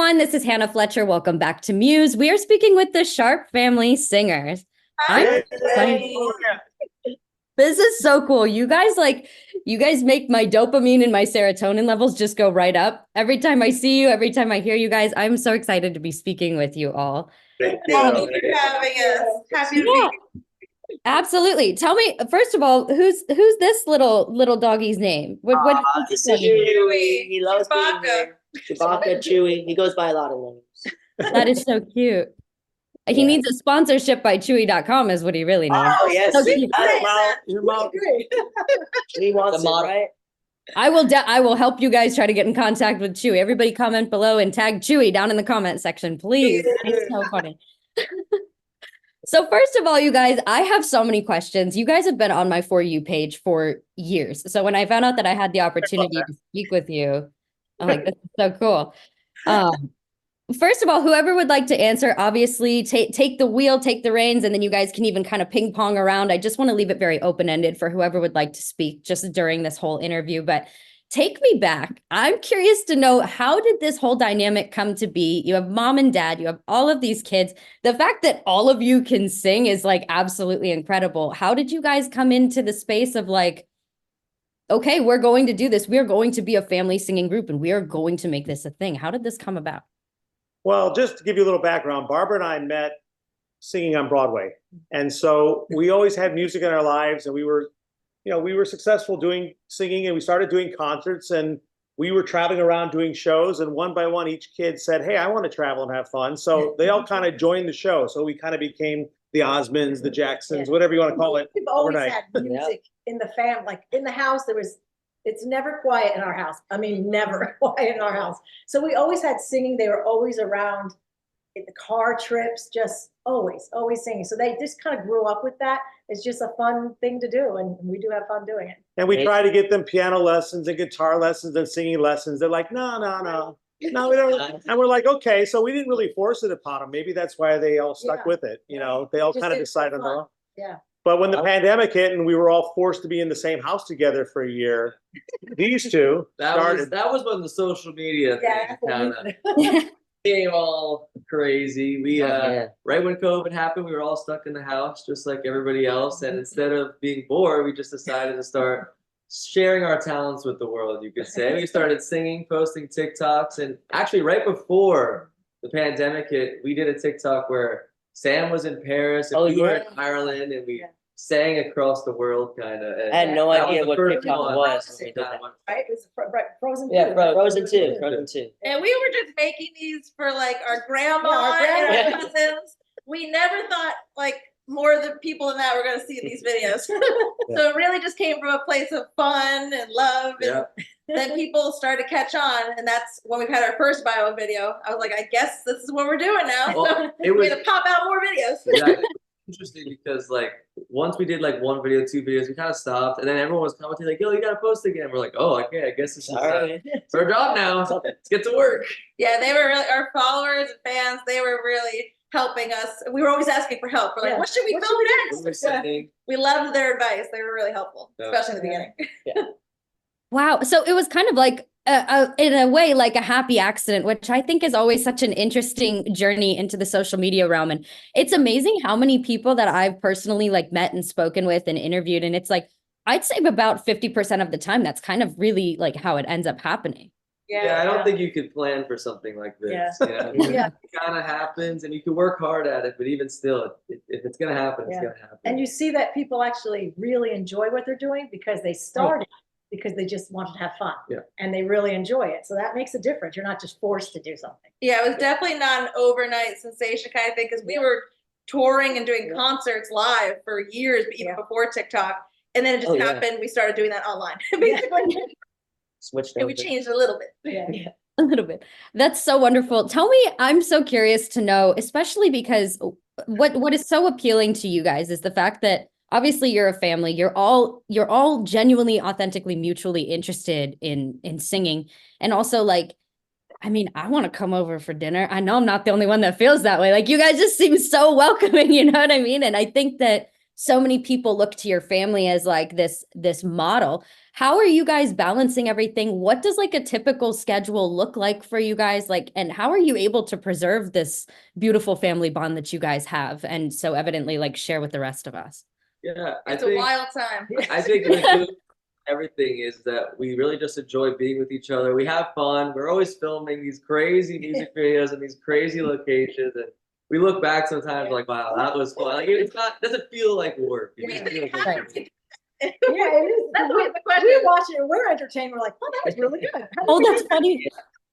everyone. This is Hannah Fletcher. Welcome back to Muse. We are speaking with the Sharpe Family Singers. Hi. This is so cool. You guys make my dopamine and my serotonin levels just go right up. Every time I see you, every time I hear you guys, I'm so excited to be speaking with you all. Thank you for having us. Happy to be here. Absolutely. Tell me, first of all, who's this little doggy's name? It's Chewy. He loves being Chewbacca. here. Chewbacca, Chewy. He goes by a lot of names. That is so cute. He needs a sponsorship by Chewy.com is what he really needs. Oh, yes. So cute. Your mom. He wants it, right? I will help you guys try to get in contact with Chewy. Everybody comment below and tag Chewy down in the comment section, please. It's so funny. So first of all, you guys, I have so many questions. You guys have been on my For You page for years. So when I found out that I had the opportunity to speak with you, I'm like, this is so cool. First of all, whoever would like to answer, obviously take the wheel, take the reins, and then you guys can even kind of ping pong around. I just want to leave it very open-ended for whoever would like to speak just during this whole interview. But take me back. I'm curious to know, how did this whole dynamic come to be? You have mom and dad, you have all of these kids. The fact that all of you can sing is like absolutely incredible. How did you guys come into the space of like, okay, we're going to do this. We're going to be a family singing group and we are going to make this a thing. How did this come about? Well, just to give you a little background, Barbara and I met singing on Broadway. And so we always had music in our lives, and we were successful doing singing, and we started doing concerts, and we were traveling around doing shows, and one by one, each kid said, hey, I want to travel and have fun. So they all kind of joined the show. So we kind of became the Osmonds, the Jacksons, whatever you want to call it. We've always had music in the family, like in the house, it's never quiet in our house. I mean, never quiet in our house. So we always had singing. They were always around in the car trips, just always singing. So they just kind of grew up with that. It's just a fun thing to do, and we do have fun doing it. And we try to get them piano lessons and guitar lessons and singing lessons. They're like, no, we don't. And we're like, okay. So we didn't really force it upon them. Maybe that's why they all stuck with it. You know, they all kind of decided on their own. Yeah. But when the pandemic hit and we were all forced to be in the same house together for a year, these two started. That was when the social media thing kind of became all crazy. We right when COVID happened, we were all stuck in the house just like everybody else. And instead of being bored, we just decided to start sharing our talents with the world, you could say. We started singing, posting TikToks, and actually right before the pandemic hit, we did a TikTok where Sam was in Paris and we were in Ireland, and we sang across the world, kind of. I had no idea what TikTok was. Right? It was Frozen 2. Yeah, Frozen 2. And we were just making these for like our grandma and our cousins. We never thought like more of the people than that were going to see these videos. So it really just came from a place of fun and love. And then people started to catch on. And that's when we've had our first bio video. I was like, I guess this is what we're doing now. Well, so we're going to pop out more videos. Yeah, interesting because like once we did like one video, two videos, we kind of stopped, and then everyone was commenting like, yo, you gotta post again. We're like, oh, okay, I guess this is it's our job now. Let's get to work. Yeah, they were really, our followers and fans, they were really helping us. We were always asking for help. We're like, what should we film next? We loved their advice. They were really helpful, especially in the beginning. Wow. So it was kind of like, in a way, like a happy accident, which I think is always such an interesting journey into the social media realm. And it's amazing how many people that I've personally like met and spoken with and interviewed. And it's like, I'd say about 50% of the time, that's kind of really like how it ends up happening. Yeah, I don't think you could plan for something like this. It kind of happens, and you can work hard at it, but even still, if it's going to happen, it's going to happen. And you see that people actually really enjoy what they're doing because they started because they just wanted to have fun and they really enjoy it. So that makes a difference. You're not just forced to do something. Yeah, it was definitely not an overnight sensation kind of thing, because we were touring and doing concerts live for years, even before TikTok. And then it just happened. We started doing that online. Basically. Switched and we changed a little bit. A little bit. That's so wonderful. Tell me, I'm so curious to know, especially because what is so appealing to you guys is the fact that obviously you're a family. You're all genuinely, authentically, mutually interested in singing. And also like, I mean, I want to come over for dinner. I know I'm not the only one that feels that way. Like you guys just seem so welcoming, you know what I mean? And I think that so many people look to your family as like this model. How are you guys balancing everything? What does like a typical schedule look like for you guys? Like, and how are you able to preserve this beautiful family bond that you guys have and so evidently like share with the rest of us? Yeah, It's a wild time. I think with everything is that we really just enjoy being with each other. We have fun. We're always filming these crazy music videos and these crazy locations, and we look back sometimes like, wow, that was fun. Like it's not, doesn't feel like work. It just feels like Right. fun. Yeah, it is. That's always the question. We watch it and we're entertained. We're like, oh, that was really good. How did Oh, we do that's that? funny.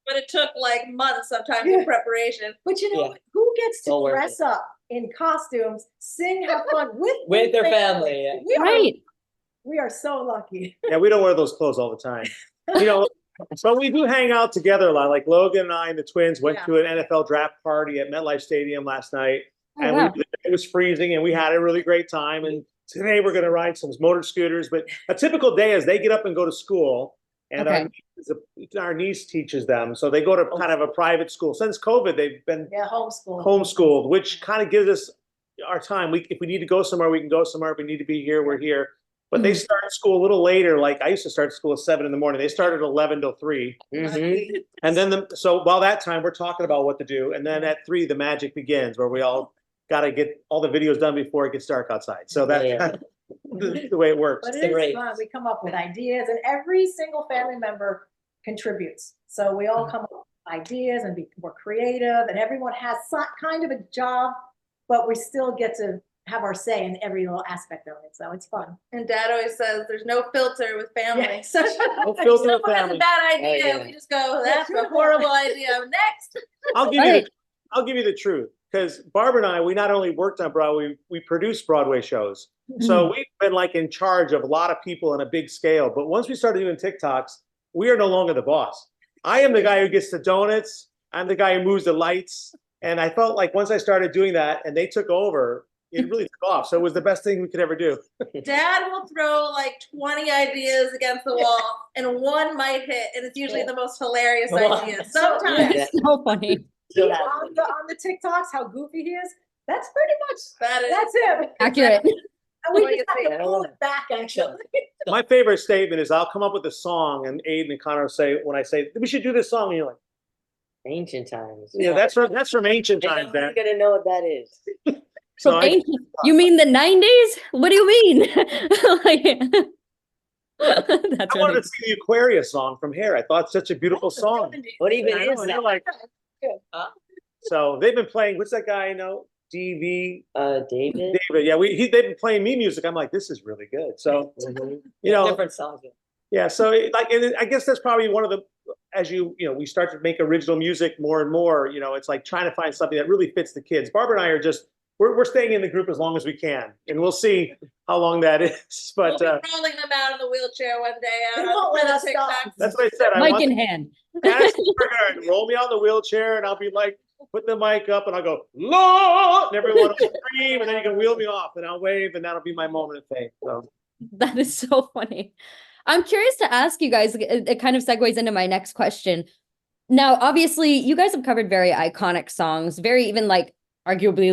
But it took like months sometimes Yeah. in preparation. But you know, Yeah. who gets All to worth dress up in costumes, sing, have fun with Their family. Yeah. Right. We are so lucky. Yeah, we don't wear those clothes all the time. You know, but we do hang out together a lot. Like Logan and I and the twins went Yeah. to an NFL draft party at MetLife Stadium last night. Oh, And wow. it was freezing and we had a really great time. And today we're going to ride some motor scooters. But a typical day is they get up and go to school. And Okay. our niece teaches them. So they go to kind of a private school. Since COVID, they've been Yeah, homeschool. homeschooled, which kind of gives us our time. If we need to go somewhere, we can go somewhere. If we need to be here, we're here. But they start school a little later. Like I used to start school at 7 a.m. They started at 11 till 3. Mm-hmm. And then so while that time we're talking about what to do. And then at 3, the magic begins where we all got to get all the videos done before it gets dark outside. So that's Yeah. kind of the way it works. But It's it is great. fun. We come up with ideas and every single family member contributes. So we all come up with ideas and we're creative and everyone has some kind of a job, but we still get to have our say in every little aspect of it. So it's fun. And Dad always says there's no filter with family. Yeah. So No filter with someone has a family. bad idea, Oh, yeah. we just go, that's Yeah, a horrible idea. Next. I'll give you Right. I'll give you the truth. Because Barbara and I, we not only worked on Broadway, we produced Broadway shows. So we've been like in charge of a lot of people on a big scale. But once we started doing TikToks, we are no longer the boss. I am the guy who gets the donuts. I'm the guy who moves the lights. And I felt like once I started doing that and they took over, it really took off. So it was the best thing we could ever do. Dad will throw like 20 ideas against the wall and one might hit. And it's usually the most hilarious Wow. idea. Sometimes Yeah. So funny. Still on happening. the TikToks, how goofy he is. That's pretty much, that is. that's him. Accurate. And we What do just you have think? to pull it back, actually. My favorite statement is I'll come up with a song and Aiden and Connor say, when I say, we should do this song, and you're like, Ancient times. yeah, that's from ancient I times, know man. you're gonna know what that is. So From I, ancient- you mean the 90s? What do you mean? Like, that's I wanted really to sing the Aquarius song from Hair. I thought it's such a beautiful song. What even I know, is and they're that? like, so they've been playing, what's that guy I know? DV, David? David. Yeah, they've been playing me music. I'm like, this is really good. So, you know, Different songs. yeah. So and I guess that's probably one of the, as we start to make original music more and more, it's like trying to find something that really fits the kids. Barbara and I are just, we're staying in the group as long as we can, and we'll see how long that is. But We'll be rolling them out in the wheelchair one day. They won't let us stop. that's what I said. I mic want in hand. Ask her to roll me out in the wheelchair, and I'll be like, put the mic up, and I'll go, Lord, and everyone will scream, and then you can wheel me off, and I'll wave, and that'll be my moment of fame. So That is so funny. I'm curious to ask you guys, it kind of segues into my next question. Now, obviously, you guys have covered very iconic songs, very even like arguably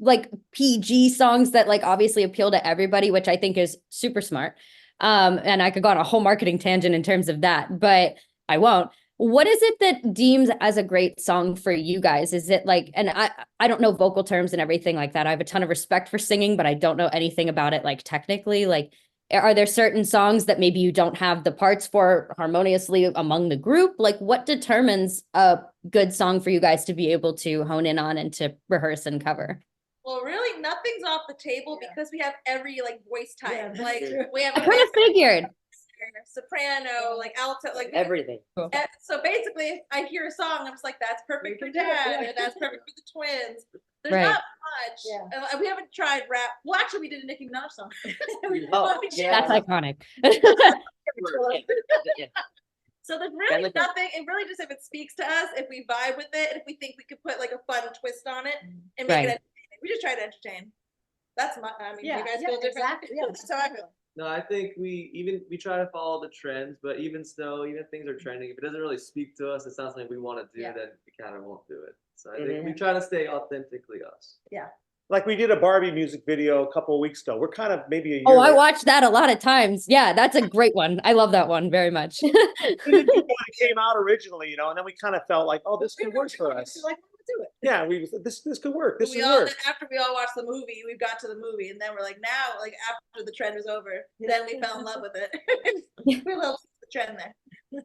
like PG songs that like obviously appeal to everybody, which I think is super smart. And I could go on a whole marketing tangent in terms of that, but I won't. What is it that deems as a great song for you guys? Is it like, and I don't know vocal terms and everything like that. I have a ton of respect for singing, but I don't know anything about it like technically. Like, are there certain songs that maybe you don't have the parts for harmoniously among the group? Like, what determines a good song for you guys to be able to hone in on and to rehearse and cover? Well, really, nothing's off the table because we have every like voice type. Yeah, that's Like true. we have I a kind of figured. soprano, like alto, like Everything. so basically, if I hear a song, I'm just like, that's perfect for can do it, Dad, yeah. and that's perfect for the twins. There's Right. not much. We haven't tried rap. Well, actually, we did a Nicki Minaj song. Oh, We did. yeah. That's iconic. Yeah. So there's really look- nothing. It really just if it speaks to us, if we vibe with it, and if we think we could put like a fun twist on it and make Right. it entertaining. We just try to entertain. That's my. I mean, Yeah, you guys yeah, feel different. exactly. Yeah, That's how I feel. No, I think we try to follow the trends, but even so, even if things are trending, if it doesn't really speak to us, it's not something we want to do, Yeah. then we kind of won't do it. So I think Mhm. we try to stay authentically us. Like we did a Barbie music video a couple of weeks ago. We're kind of maybe a year. Oh, I late. watched that a lot of times. Yeah, that's a great one. I love that one very much. We didn't do when it came out originally, and then we kind of felt like, oh, this could work for us. Like, do it. Yeah, this could work. This we would all work. after we all watched the movie, we got to the movie, and then we're like, now, like after the trend was over, then we fell in love with it. We love the trend there.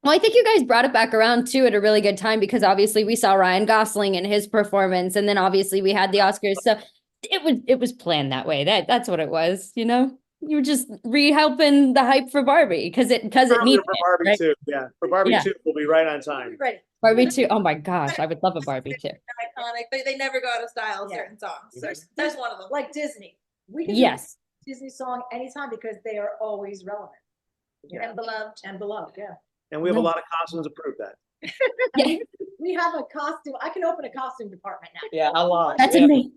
Well, I think you guys brought it back around too at a really good time because obviously we saw Ryan Gosling and his performance, and then obviously we had the Oscars. So it was planned that way. That's what it was, You were just helping the hype for Barbie because it needed for it, Barbie right? too. Yeah, for Barbie Yeah. 2, we'll be right on time. Right. Barbie too. Oh my gosh, I would love a Barbie too. Iconic. They never go out of style. Yeah. Certain songs. There's one of them. Like Disney. We can do Yes. a Disney song anytime because they are always relevant. Yeah. And beloved. And beloved, yeah. And we have a lot of costumes to prove that. Yeah, We have a costume. I can open a costume department now. Yeah, a lot. that's Yeah. amazing.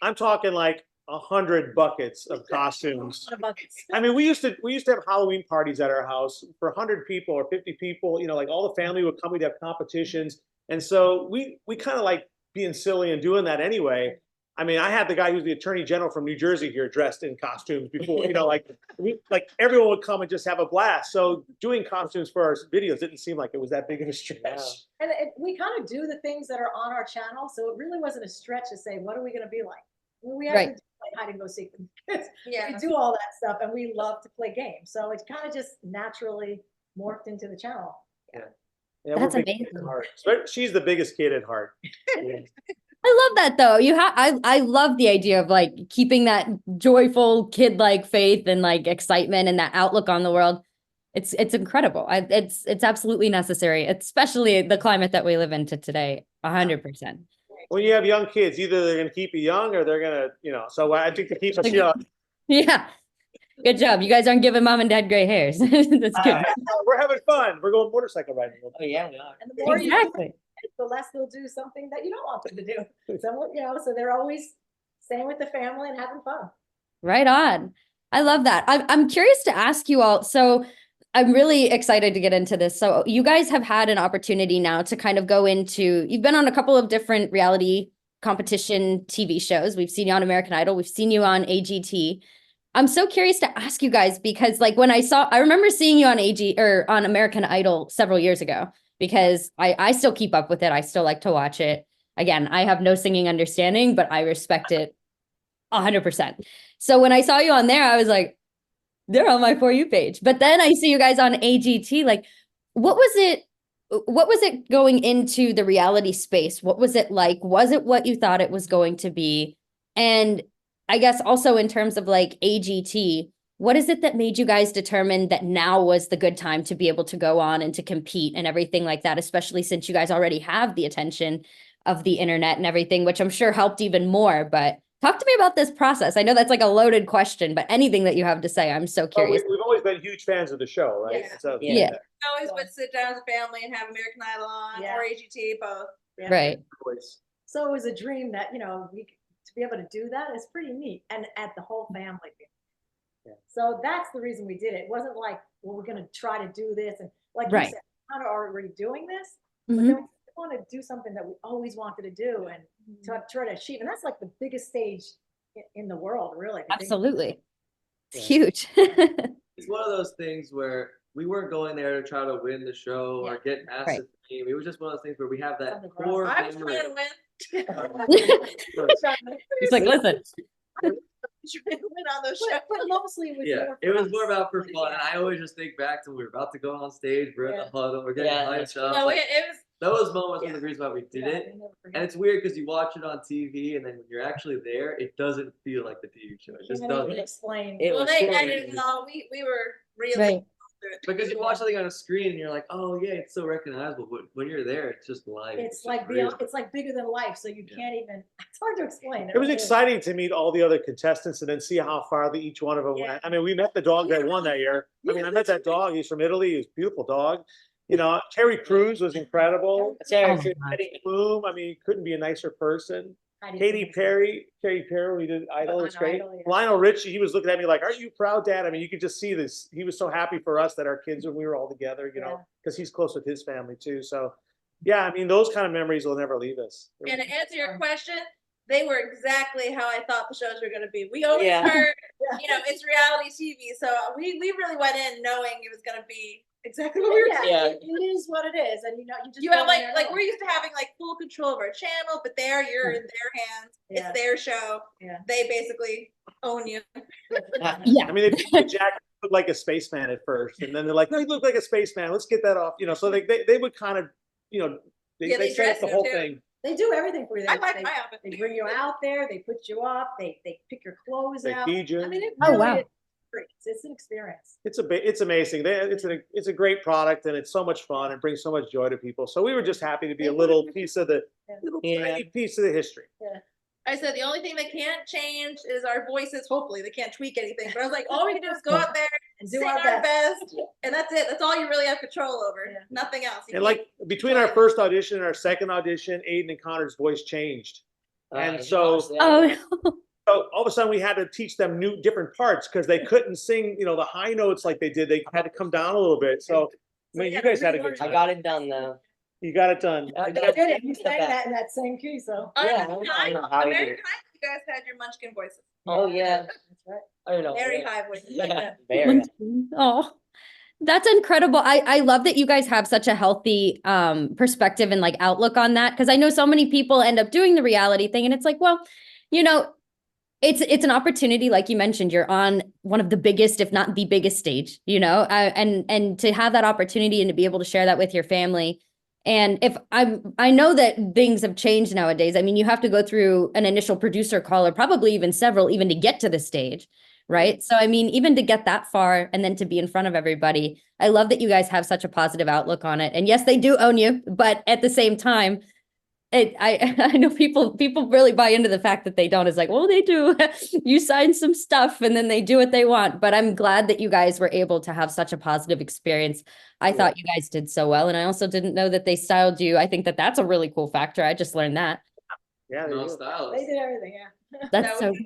I'm talking like 100 buckets of costumes. Lot of buckets. I mean, we used to have Halloween parties at our house for 100 people or 50 people. Like all the family would come. We'd have competitions, and so we kind of like being silly and doing that anyway. I mean, I had the guy who's the attorney general from New Jersey here dressed in costumes before. Like everyone would come and just have a blast. So doing costumes for our videos didn't seem like it was that big of a stretch. Yeah. And we kind of do the things that are on our channel, so it really wasn't a stretch to say, what are we going to be like? We actually Right. do like hide and go seek with kids. Yeah. We do all that stuff, and we love to play games. So it's kind of just naturally morphed into the channel. Yeah, That's we're big kids at amazing. heart. She's the biggest kid at heart. Yeah. I love that though. I love the idea of like keeping that joyful kid-like faith and like excitement and that outlook on the world. It's incredible. It's absolutely necessary, especially the climate that we live into today. 100%. When you have young kids, either they're going to keep you young or they're going to, So I think to keep us young. Yeah. Good job. You guys aren't giving mom and dad gray hairs. That's good. We're having fun. We're going motorcycle riding. Oh, yeah, we are. And the more you Exactly. do, the less they'll do something that you don't want them to do. So they're always staying with the family and having fun. Right on. I love that. I'm curious to ask you all. So I'm really excited to get into this. So you guys have had an opportunity now to kind of go into, you've been on a couple of different reality competition TV shows. We've seen you on American Idol. We've seen you on AGT. I'm so curious to ask you guys because like I remember seeing you on on American Idol several years ago because I still keep up with it. I still like to watch it. Again, I have no singing understanding, but I respect it 100%. So when I saw you on there, I was like, they're on my For You page. But then I see you guys on AGT. Like, what was it going into the reality space? What was it like? Was it what you thought it was going to be? And I guess also in terms of like AGT, what is it that made you guys determine that now was the good time to be able to go on and to compete and everything like that, especially since you guys already have the attention of the internet and everything, which I'm sure helped even more. But talk to me about this process. I know that's like a loaded question, but anything that you have to say, I'm so curious. We've always been huge fans of the show, right? Yeah. So, Yeah. I always would sit down as a family and have American Idol on Yeah. or AGT, both. Yeah. Right. always. So it was a dream that, to be able to do that is pretty neat, and at the whole family. Yeah. So that's the reason we did it. It wasn't like, well, we're going to try to do this. And like Right. you said, kind of already doing this, but Mhm. then we want to do something that we always wanted to do and to try to achieve. And that's like the biggest stage in the world, really. Absolutely. It's Yeah. huge. It's one of those things where we weren't going there to try to win the show or get massive fame. It was just one of those things where we have that Something core I was memory. trying to win. He's like, listen, Win on those shows. But mostly it was Yeah, more it was us. more about for fun. And I always just think back to when we were about to go on stage, we're in Yeah. the huddle, we're getting Yeah, hyped that's up. No, like, it was. those moments Yeah. were the reason why we did Yeah, it. we never forget. And it's weird because you watch it on TV and then when you're actually there, it doesn't feel like the TV show. It just Can't even doesn't. explain. It Well, was they so edited easy. it all. We were really right. Because you watch something on a screen and you're like, oh yeah, it's so recognizable. But when you're there, it's just life. It's just like real. it's like bigger than life, so you Yeah. can't even. It's hard to explain. It was exciting to meet all the other contestants and then see how far each one of them Yeah. went. I mean, we met the dog that won that year. I mean, I met that dog. He's from Italy. He's a beautiful dog. Terry Crews was incredible. Sarah, Oh my gosh. Eddie Bloom, I mean, couldn't be a nicer person. Katy Perry, we did Idol. It's great. Idol, yeah. Lionel Richie, he was looking at me like, "Aren't you proud, Dad?" I mean, you could just see this. He was so happy for us that our kids, when we were all together, Yeah. because he's close with his family too. So, yeah, I mean, those kind of memories will never leave us. And to answer your question, they were exactly how I thought the shows were gonna be. We always Yeah. heard, it's reality TV, so we really went in knowing it was gonna be exactly what we were Yeah, saying. it is what it is, and you just. You go have in like there like knowing. we're used to having like full control of our channel, but there you're in their hands. Yeah. It's their show. Yeah. They basically own you. Yeah. I mean, Jack looked like a spaceman at first, and then they're like, no, you look like a spaceman. Let's get that off. So they would kind of, they Yeah, they set up dress the you whole too. thing. They do everything for you. I They, like they, my outfit. they bring you out there. They put you up. They pick your clothes They out. feed you. I mean, it Oh, really wow. is great. It's an experience. It's amazing. It's a great product, and it's so much fun and brings so much joy to people. So we were just happy to be a little piece of the tiny piece of the history. I said the only thing they can't change is our voices. Hopefully, they can't tweak anything. But I was like, all we can do is go out there And sing do our our best. best, and that's it. That's all you really have control over. Yeah. Nothing else. You And like between our first audition and our second audition, Aiden and Connor's voice changed. And so Oh, So all of a sudden we had to teach them different parts because they couldn't sing, the high notes like they did. They had to come down a little bit. So I mean, you guys had a good I time. got it done though. You got it done. I You got did it. You the sang best. that in that same key, so. Yeah, I don't know how you American did it. Idol, you guys had your Munchkin voices. Oh yeah, That's right. I don't know. Very high voices. Like that. Very. oh, that's incredible. I love that you guys have such a healthy perspective and like outlook on that. Cause I know so many people end up doing the reality thing and it's like, well, it's an opportunity, like you mentioned, you're on one of the biggest, if not the biggest stage, and to have that opportunity and to be able to share that with your family. And I know that things have changed nowadays. I mean, you have to go through an initial producer call or probably even several even to get to the stage, right? So, I mean, even to get that far and then to be in front of everybody, I love that you guys have such a positive outlook on it. And yes, they do own you, but at the same time, I know people really buy into the fact that they don't. It's like, well, they do. You sign some stuff and then they do what they want. But I'm glad that you guys were able to have such a positive experience. I thought you guys did so well. And I also didn't know that they styled you. I think that that's a really cool factor. I just learned that. Yeah, they No do. stylist. They did everything, yeah. That's so was-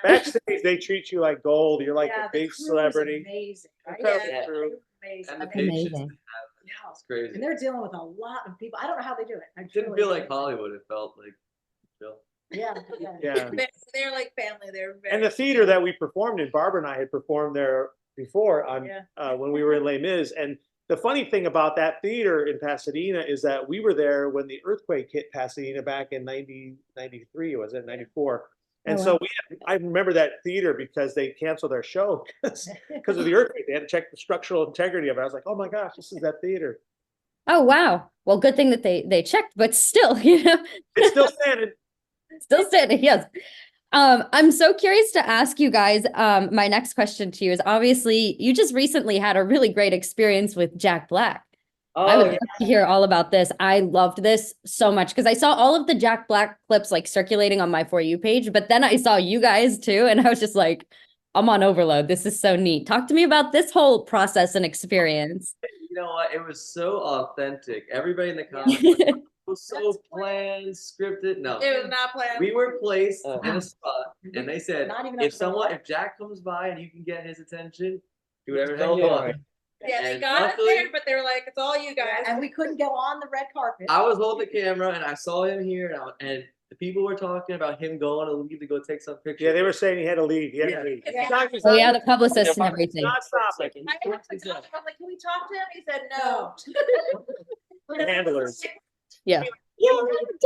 Backstage, they treat you like gold. You're like Yeah, a the big crew is celebrity. Amazing, right? Incredible Yeah. crew. Amazing. And the I mean, patience. Amazing. yeah. It's crazy. And they're dealing with a lot of people. I don't know how they do it. I It didn't truly feel don't. like Hollywood. It felt like chill. Yeah, yeah. Yeah. They're like family. They're very. And the theater that we performed in, Barbara and I had performed there before Yeah. when we were in Les Mis. And the funny thing about that theater in Pasadena is that we were there when the earthquake hit Pasadena back in 93, was it 94? And Oh, so I remember that theater because they canceled their show because of the earthquake. They had to check the structural integrity of it. I was like, oh my gosh, this is that theater. Oh, wow. Well, good thing that they checked, but still, It's still standing. still standing. Yes. I'm so curious to ask you guys, my next question to you is obviously you just recently had a really great experience with Jack Black. I would Oh, love to hear all about this. I loved this so much because I saw all of the Jack Black clips like circulating on my For You page, but then I saw you guys too. And I was just like, I'm on overload. This is so neat. Talk to me about this whole process and experience. You know what? It was so authentic. Everybody in the comments was so planned, scripted. No, It was not planned. we were placed Oh. in a spot, and they said, Not even if up to the- if Jack comes by and you can get his attention, do whatever the Go hell you for want. it. Yeah, they And got us luckily- there, but they were like, it's all you guys. And we couldn't go on the red carpet. I was holding the camera and I saw him here, and the people were talking about him going to leave to go take some pictures. Yeah, they were saying he had to leave. He had to leave. Yeah. Oh yeah, the publicists and everything. Not stop it. I asked the doctor, I was like, can we talk to him? He said, no. The handlers. Yeah.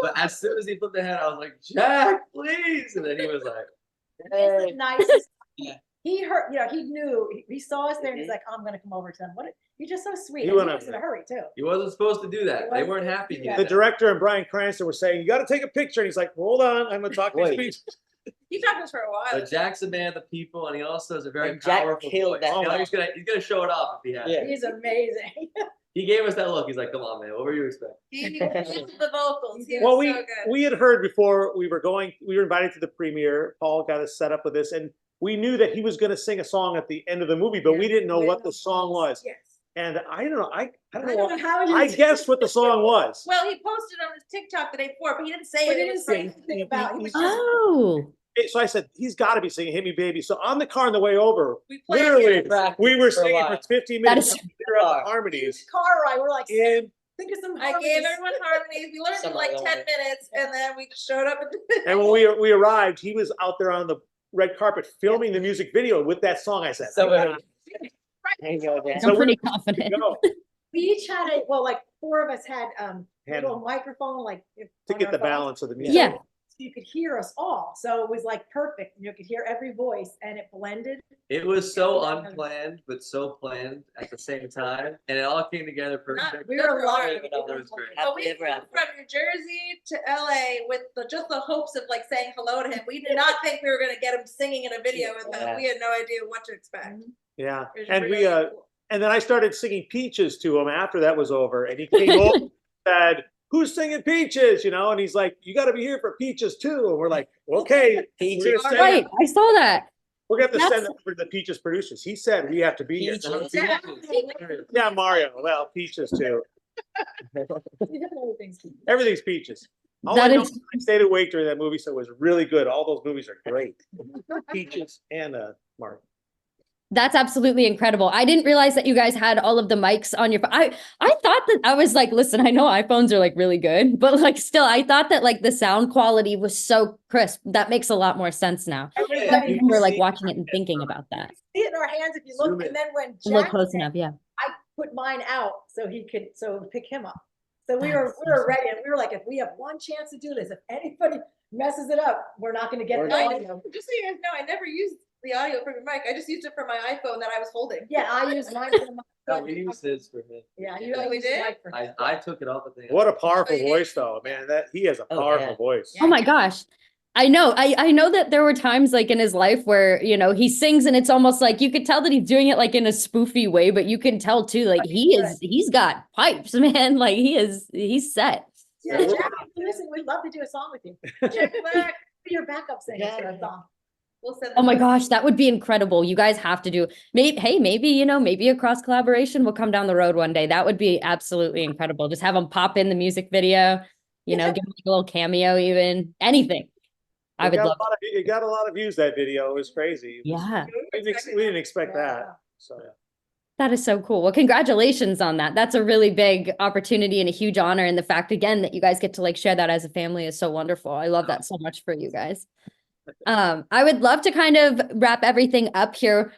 But as soon as he put the hand, I was like, Jack, please. And then he was like, He's the nicest. Yeah. He heard, he knew, he saw us there and he's like, I'm gonna come over to him. You're just so sweet. He And went he up was in a there. hurry too. he wasn't supposed to do that. He They wasn't weren't supposed happy to he do did The that. director and Bryan Cranston were saying, you got to take a picture. And he's like, hold on, I'm going to talk to Wait. these people. He talked to us for a while. But Jack's a man of the people, and he also has a very And Jack powerful killed voice. that. You know, he's gonna show it off if he has. Yeah. He's amazing. He gave us that look. He's like, "Come on, man. What were you expecting?" He did the vocals. He Well, was so good. we had heard before we were invited to the premiere. Paul got us set up with this, and we knew that he was going to sing a song at the end of the movie, but we didn't know what the song was. Yes. And I don't know. I don't I know. don't know how you. I guessed what the song was. Well, he posted on his TikTok the day before, but he didn't say But it. he It didn't was say from- anything about it. He was just. Oh. So I said, he's got to be singing "Hit Me, Baby." So on the car on the way over, We played literally, it. we were For a singing while. for 15 That minutes. is- to figure out the harmonies. Car ride, we're like. Think of some. I gave harmonies. everyone harmonies. We learned in Some like of 10 them. minutes and then we showed up and And when we arrived, he was out there on the red carpet filming the music video with that song. I said, So, "I got it." there you go, Dan. So I'm pretty we're- confident. Go. We each had a, well, like 4 of us had Hand- little microphone, like. to on get our the phones. balance of the music. Yeah. So you could hear us all. So it was like perfect. You could hear every voice and it blended. It was so unplanned, but so planned at the same time, and it all came together perfect. We were alive. It was great. But we Happy flew ever after. from New Jersey to LA with just the hopes of like saying hello to him. We did not think we were gonna get him singing in a video with Yeah. him. We had no idea what to expect. Yeah. It was And really we, cool. and then I started singing Peaches to him after that was over, and he came over and said, "Who's singing Peaches?" And he's like, "You got to be here for Peaches too." And we're like, "Okay, Peaches. we're gonna send Right, it- I saw that. we're gonna have to send That's- it for the Peaches producers." He said we have to be here. Peaches. Yeah. Yeah, Mario. Well, Peaches too. Everything's Peaches. All That I know is- is I stayed awake during that movie, so it was really good. All those movies are great. Peaches and Mario. That's absolutely incredible. I didn't realize that you guys had all of the mics on your I thought that I was like, listen, I know iPhones are like really good, but like still I thought that like the sound quality was so crisp. That makes a lot more sense now. I Everybody remember like see- watching it and thinking about that. see it in our hands if you look, Zoom in. and then when Look Jack close said, enough, yeah. I put mine out so he could, so it would pick him up. So we were ready, and we were like, if we have one chance to do this, if anybody messes it up, we're not gonna get We're the not. audio. Just so you guys know, I never used the audio from your mic. I just used it for my iPhone that I was holding. Yeah, I use mine for No, my. we used this for him. Yeah, you Oh, we use the did? mic for him. I took it off the thing. What a powerful Oh, yeah. voice, though, man. That he has a Oh, powerful yeah. voice. Oh my gosh. I know. I know that there were times like in his life where, he sings and it's almost like you could tell that he's doing it like in a spoofy way, but you can tell too, like he's got pipes, man. Like he's set. Yeah, Jack, listen, we'd love to do a song with you. Check back. Be your backup singer for a song. We'll send Oh my them. gosh, that would be incredible. You guys have to do maybe a cross collaboration will come down the road one day. That would be absolutely incredible. Just have them pop in the music video, give them like a little cameo, even anything. I would love. It got a lot of views, that video. It was crazy. Yeah, We didn't expect that. So that is so cool. Well, congratulations on that. That's a really big opportunity and a huge honor. And the fact again that you guys get to like share that as a family is so wonderful. I love that so much for you guys. I would love to kind of wrap everything up here.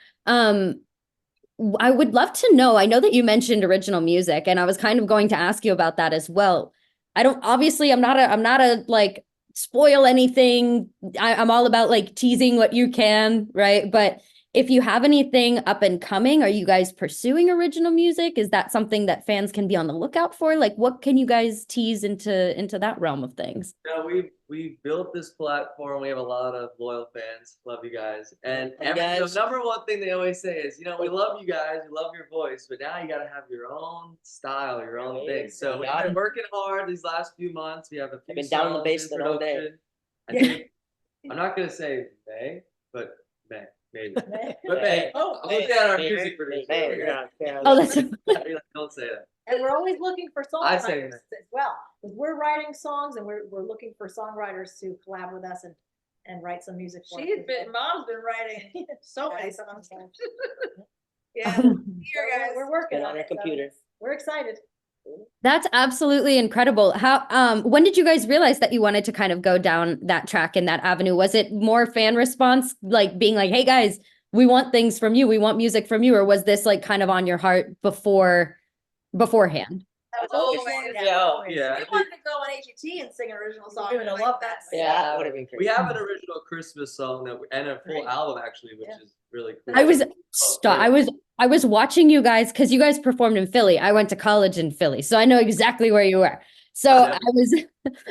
I would love to know, I know that you mentioned original music, and I was kind of going to ask you about that as well. I'm not a like spoil anything. I'm all about like teasing what you can, right? But if you have anything up and coming, are you guys pursuing original music? Is that something that fans can be on the lookout for? Like, what can you guys tease into that realm of things? No, we built this platform. We have a lot of loyal fans. Love you guys. And You guys. the number one thing they always say is, we love you guys. We love your voice, but now you got to have your own style, your own thing. So we've been working hard these last few months. We have a few been down in the songs basement all day. production. I think, I'm not going to say May, but May, maybe. But May. Oh, I'm looking at our May, music producer. May. yeah. Oh, that's Don't say that. and we're always looking for I say songwriters as well. 'Cause we're writing songs and we're looking for songwriters to collab with us and write some music for us. Mom's been writing so many songs. Yeah, So here guys. we're working Get on on our it. So computer. We're excited. That's absolutely incredible. When did you guys realize that you wanted to kind of go down that track and that avenue? Was it more fan response, like being like, hey guys, we want things from you, we want music from you, or was this like kind of on your heart beforehand? That was always Always. Yeah. We wanted to go on AGT and sing an original song. We would have loved that. Yeah, that would have been We great. have an original Christmas song and a full Great. album actually, which Yeah. is really cool. I was watching you guys because you guys performed in Philly. I went to college in Philly, so I know exactly where you were. So Yeah.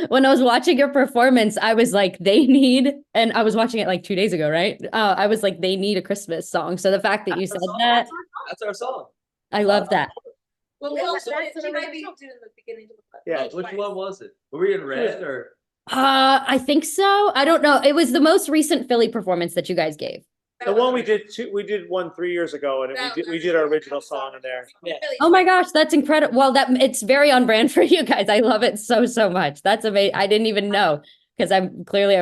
when I was watching your performance, I was like, and I was watching it like 2 days ago, right? I was like, they need a Christmas song. So the fact that you said that, That's our song. I love that. Well, Yeah, we'll that's she an might be original. doing the beginning. Yeah, Which one was it? Were we in red or? I think so. I don't know. It was the most recent Philly performance that you guys gave. The one we did one 3 years ago, and we did our original song in there. Yeah. Oh my gosh, that's incredible. Well, it's very on brand for you guys. I love it so much. That's amazing. I didn't even know because I've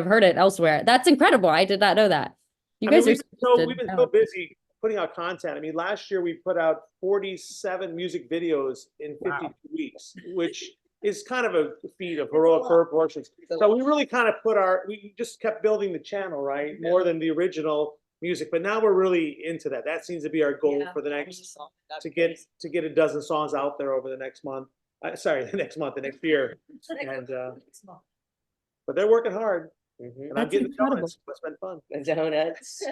heard it elsewhere. That's incredible. I did not know that. You guys are We've been so busy putting out content. I mean, last year we put out 47 music videos in 52 weeks, which is kind of a feat of heroic proportions. So we really kind of we just kept building the channel, right? More than the original music, but now we're really into that. That seems to be our goal for the next, to get a dozen songs out there over the next month. The next year. And, but they're working hard. And I'm That's getting incredible. donuts. It's been fun. The donuts.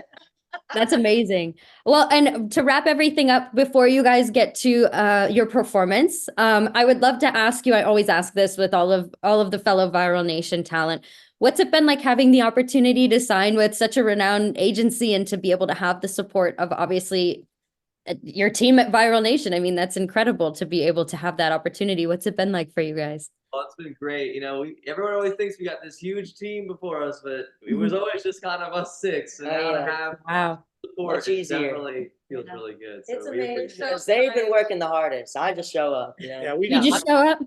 That's amazing. Well, and to wrap everything up before you guys get to your performance, I would love to ask you, I always ask this with all of the fellow Viral Nation talent. What's it been like having the opportunity to sign with such a renowned agency and to be able to have the support of obviously your team at Viral Nation? I mean, that's incredible to be able to have that opportunity. What's it been like for you guys? Well, it's been great. You know, everyone always thinks we got this huge team before us, but it was always just kind of us six. And now to have support Much easier. definitely feels really good. So It's we amazing. appreciate it. Because they've been working the hardest. I just show up. You know? Yeah, we You just show up?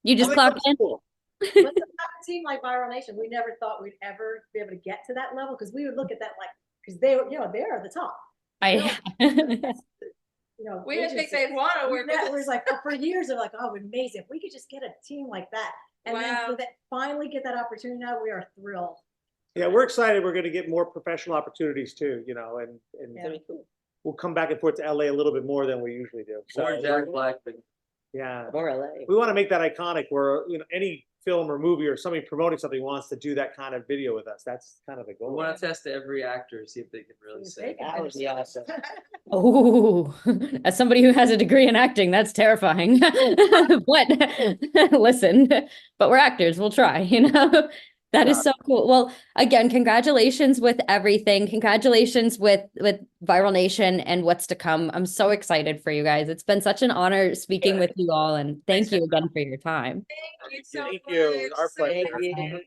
You just clock in? Cool. But to have a team like Viral Nation, we never thought we'd ever be able to get to that level, because we would look at that like, because they were, they're at the top. We didn't think they'd want to work with It was us. like, for years, they're like, oh, amazing. If we could just get a team like that. And then Wow. for that, finally get that opportunity now, we are thrilled. Yeah, we're excited. We're going to get more professional opportunities too, and Yeah. we'll come back and forth to LA a little bit more than we usually do. More Jack Blackman. Yeah, More LA. we want to make that iconic where, any film or movie or somebody promoting something wants to do that kind of video with us. That's kind of the We goal. want to test every actor, see if they can really sing. That would be awesome. Oh, as somebody who has a degree in acting, that's terrifying. What? Listen, but we're actors. We'll try, That is so cool. Well, again, congratulations with everything. Congratulations with Viral Nation and what's to come. I'm so excited for you guys. It's been such an honor speaking with you all, and thank you again for your time. Thank you so Thank much. you. Our pleasure.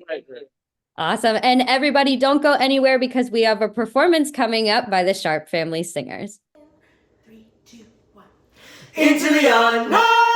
Thank you. Awesome. And everybody, don't go anywhere because we have a performance coming up by the Sharpe Family Singers. 3, 2, 1. Into the unknown.